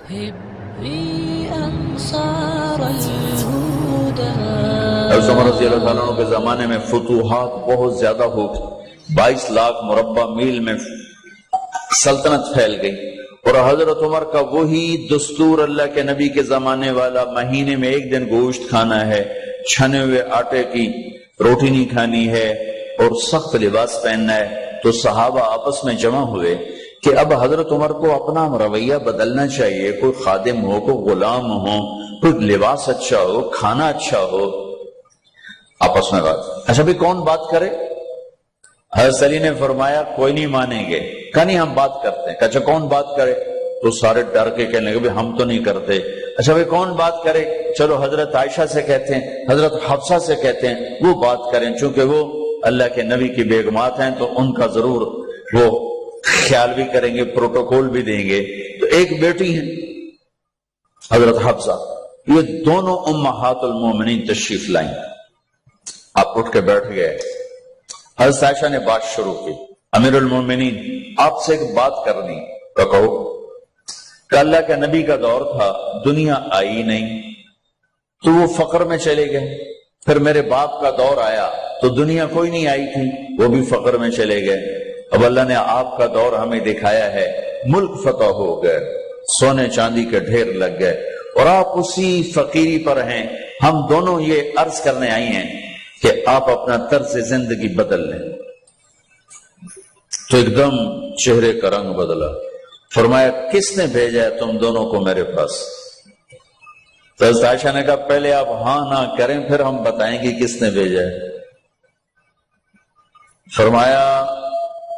حضرت عمر رضی اللہ تعالیٰ عنہ کے زمانے میں فتوحات بہت زیادہ ہو گئی، 22 لاکھ مربع میل میں سلطنت پھیل گئی، اور حضرت عمر کا وہی دستور اللہ کے نبی کے زمانے والا، مہینے میں ایک دن گوشت کھانا ہے، چھنے ہوئے آٹے کی روٹی نہیں کھانی ہے، اور سخت لباس پہننا ہے۔ تو صحابہ آپس میں جمع ہوئے کہ اب حضرت عمر کو اپنا رویہ بدلنا چاہیے، کوئی خادم ہو، کوئی غلام ہو، کوئی لباس اچھا ہو، کھانا اچھا ہو۔ آپس میں بات، اچھا بھی کون بات کرے؟ حضرت علی نے فرمایا کوئی نہیں مانیں گے، کہا نہیں ہم بات کرتے ہیں۔ اچھا کون بات کرے؟ تو سارے ڈر کے کہنے لگے ہم تو نہیں کرتے۔ اچھا بھائی کون بات کرے؟ چلو حضرت عائشہ سے کہتے ہیں، حضرت حفصہ سے کہتے ہیں وہ بات کریں، چونکہ وہ اللہ کے نبی کی بیگمات ہیں تو ان کا ضرور وہ خیال بھی کریں گے، پروٹوکول بھی دیں گے۔ تو ایک بیٹی ہیں حضرت حفصہ، یہ دونوں امہات المومنین تشریف لائیں۔ آپ اٹھ کے بیٹھ گئے، حضرت عائشہ نے بات شروع کی، امیر المومنین آپ سے ایک بات کرنی، تو کہو۔ کہ اللہ کے نبی کا دور تھا، دنیا آئی نہیں تو وہ فقر میں چلے گئے، پھر میرے باپ کا دور آیا تو دنیا کوئی نہیں آئی تھی، وہ بھی فقر میں چلے گئے۔ اب اللہ نے آپ کا دور ہمیں دکھایا ہے، ملک فتح ہو گئے، سونے چاندی کے ڈھیر لگ گئے، اور آپ اسی فقیری پر ہیں۔ ہم دونوں یہ عرض کرنے آئی ہیں کہ آپ اپنا طرز زندگی بدل لیں۔ تو ایک دم چہرے کا رنگ بدلا، فرمایا کس نے بھیجا ہے تم دونوں کو میرے پاس؟ تو حضرت عائشہ نے کہا پہلے آپ ہاں نہ کریں پھر ہم بتائیں گے کس نے بھیجا ہے۔ فرمایا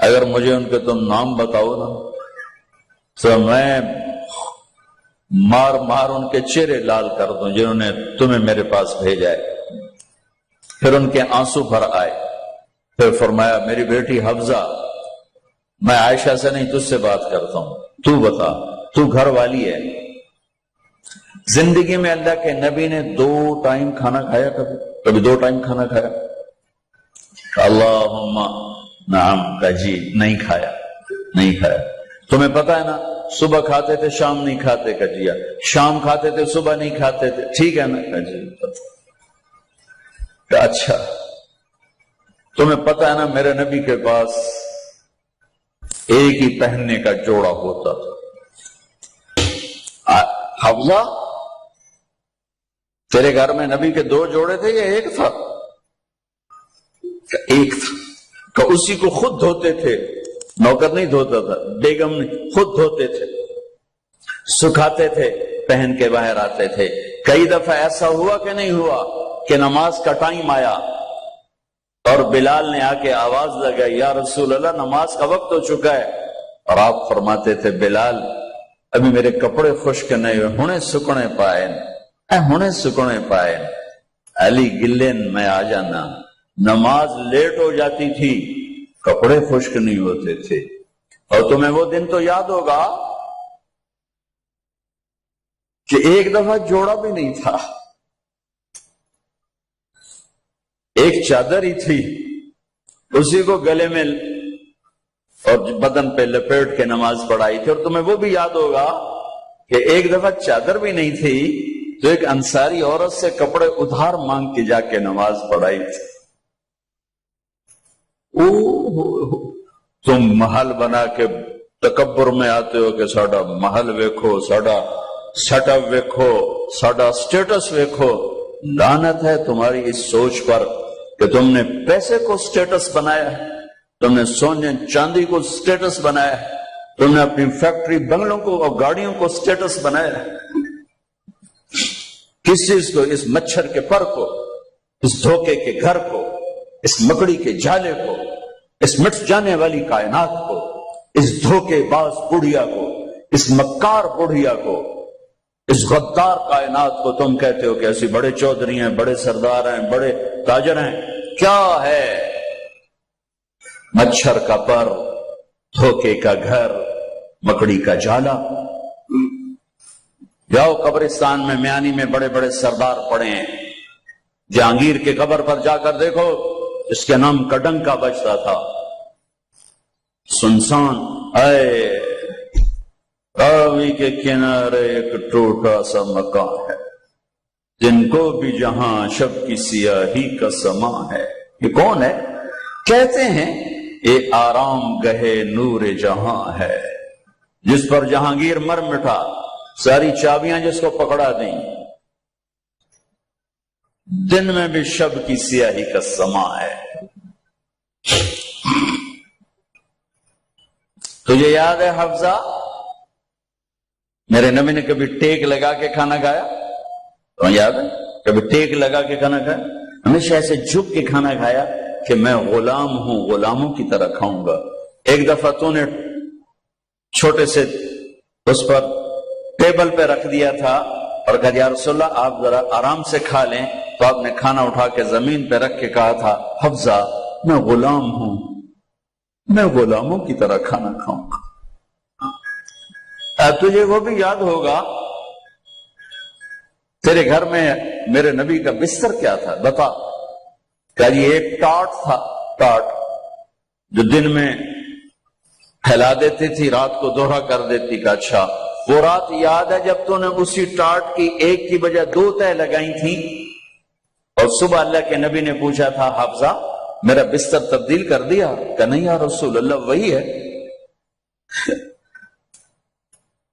اگر مجھے ان کے تم نام بتاؤ نا تو میں مار مار ان کے چہرے لال کر دوں جنہوں نے تمہیں میرے پاس بھیجا ہے۔ پھر ان کے آنسو بھر آئے، پھر فرمایا میری بیٹی حفصہ، میں عائشہ سے نہیں تجھ سے بات کرتا ہوں، تو بتا، تو گھر والی ہے۔ زندگی میں اللہ کے نبی نے 2 ٹائم کھانا کھایا؟ کبھی 2 ٹائم کھانا کھایا؟ اللہم نعم، کا جی نہیں کھایا، نہیں کھایا۔ تمہیں پتا ہے نا صبح کھاتے تھے شام نہیں کھاتے، کا جی شام کھاتے تھے صبح نہیں کھاتے تھے، ٹھیک ہے نا، کا جی اچھا تمہیں پتا ہے نا میرے نبی کے پاس ایک ہی پہننے کا جوڑا ہوتا تھا۔ حفصہ تیرے گھر میں نبی کے 2 جوڑے تھے یا ایک تھا؟ ایک تھا، کہ اسی کو خود دھوتے تھے، نوکر نہیں دھوتا تھا، بیگم نہیں، خود دھوتے تھے، سکھاتے تھے، پہن کے باہر آتے تھے۔ کئی دفعہ ایسا ہوا کہ نہیں ہوا کہ نماز کا ٹائم آیا اور بلال نے آ کے آواز لگائی یا رسول اللہ نماز کا وقت ہو چکا ہے، اور آپ فرماتے تھے بلال ابھی میرے کپڑے خشک نہیں ہوئے، ہونے سکنے پائے، ہونے سکنے پائے، علی گلین میں آ جانا۔ نماز لیٹ ہو جاتی تھی، کپڑے خشک نہیں ہوتے تھے۔ اور تمہیں وہ دن تو یاد ہوگا کہ ایک دفعہ جوڑا بھی نہیں تھا، ایک چادر ہی تھی، اسی کو گلے میں اور بدن پہ لپیٹ کے نماز پڑھائی تھی۔ اور تمہیں وہ بھی یاد ہوگا کہ ایک دفعہ چادر بھی نہیں تھی تو ایک انصاری عورت سے کپڑے ادھار مانگ کے جا کے نماز پڑھائی تھی۔ تم محل بنا کے تکبر میں آتے ہو کہ ساڈا محل ویکھو، ساڈا سیٹ اپ ویکھو، ساڈا سٹیٹس ویکھو۔ لعنت ہے تمہاری اس سوچ پر کہ تم نے پیسے کو سٹیٹس بنایا ہے، تم نے سونے چاندی کو سٹیٹس بنایا ہے، تم نے اپنی فیکٹری بنگلوں کو اور گاڑیوں کو سٹیٹس بنایا ہے۔ کس چیز کو؟ اس مچھر کے پر کو، اس دھوکے کے گھر کو، اس مکڑی کے جالے کو، اس مٹ جانے والی کائنات کو، اس دھوکے باز بڑھیا کو، اس مکار بڑھیا کو، اس غدار کائنات کو تم کہتے ہو کہ ایسی بڑے چودھری ہیں، بڑے سردار ہیں، بڑے تاجر ہیں۔ کیا ہے؟ مچھر کا پر، دھوکے کا گھر، مکڑی کا جالا۔ جاؤ قبرستان میں میانی میں بڑے بڑے سردار پڑے ہیں، جہانگیر کے قبر پر جا کر دیکھو، اس کے نام کا ڈنکا بجتا تھا، سنسان۔ راوی کے کنارے ایک ٹوٹا سا مکان ہے، جن کو بھی جہاں شب کی سیاہی کا سما ہے۔ یہ کون ہے؟ کہتے ہیں یہ آرام گہے نور جہاں ہے، جس پر جہانگیر مر مٹا، ساری چابیاں جس کو پکڑا دیں، دن میں بھی شب کی سیاہی کا سما ہے۔ تجھے یاد ہے حفظہ، میرے نبی نے کبھی ٹیک لگا کے کھانا کھایا؟ تو یاد ہے کبھی ٹیک لگا کے کھانا کھایا؟ ہمیشہ ایسے جھک کے کھانا کھایا کہ میں غلام ہوں، غلاموں کی طرح کھاؤں گا۔ ایک دفعہ تو نے چھوٹے سے اس پر ٹیبل پہ رکھ دیا تھا اور کہا یا رسول اللہ آپ ذرا آرام سے کھا لیں، تو آپ نے کھانا اٹھا کے زمین پہ رکھ کے کہا تھا حفظہ میں غلام ہوں، میں غلاموں کی طرح کھانا کھاؤں گا۔ تجھے وہ بھی یاد ہوگا تیرے گھر میں میرے نبی کا بستر کیا تھا؟ بتا۔ کہ یہ ایک ٹاٹ تھا، ٹاٹ جو دن میں پھیلا دیتی تھی، رات کو دوہرا کر دیتی۔ کہ اچھا وہ رات یاد ہے جب تو نے اسی ٹاٹ کی ایک کی بجائے 2 تہہ لگائی تھی، اور صبح اللہ کے نبی نے پوچھا تھا حفظہ میرا بستر تبدیل کر دیا؟ کہ نہیں یا رسول اللہ وہی ہے،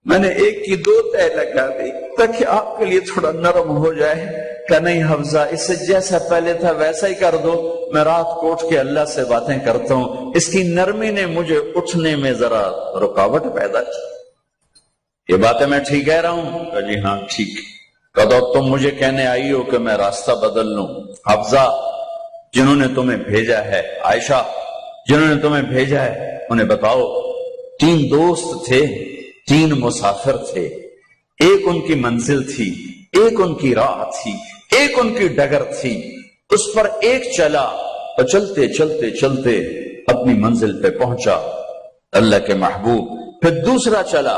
میں نے ایک کی 2 تہہ لگا دی تاکہ آپ کے لیے تھوڑا نرم ہو جائے۔ کہ نہیں حفظہ اسے جیسا پہلے تھا ویسا ہی کر دو، میں رات کو اٹھ کے اللہ سے باتیں کرتا ہوں، اس کی نرمی نے مجھے اٹھنے میں ذرا رکاوٹ پیدا کی۔ یہ باتیں میں ٹھیک کہہ رہا ہوں؟ کہ جی ہاں ٹھیک۔ کہ تو تم مجھے کہنے آئی ہو کہ میں راستہ بدل لوں؟ حفظہ جنہوں نے تمہیں بھیجا ہے، عائشہ جنہوں نے تمہیں بھیجا ہے انہیں بتاؤ، 3 دوست تھے، 3 مسافر تھے، ایک ان کی منزل تھی، ایک ان کی راہ تھی، ایک ان کی ڈگر تھی، اس پر ایک چلا اور چلتے چلتے چلتے اپنی منزل پہ پہنچا اللہ کے محبوب، پھر دوسرا چلا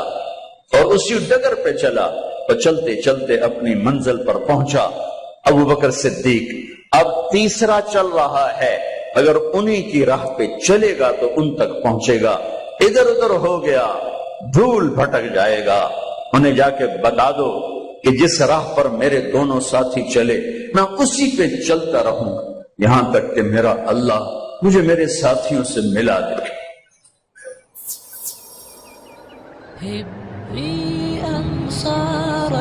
اور اسی ڈگر پہ چلا اور چلتے چلتے اپنی منزل پر پہنچا ابو بکر صدیق۔ اب تیسرا چل رہا ہے، اگر انہی کی راہ پہ چلے گا تو ان تک پہنچے گا، ادھر ادھر ہو گیا دھول بھٹک جائے گا۔ انہیں جا کے بتا دو کہ جس راہ پر میرے دونوں ساتھی چلے میں اسی پہ چلتا رہوں گا یہاں تک کہ میرا اللہ مجھے میرے ساتھیوں سے ملا دے۔ هبي أنصار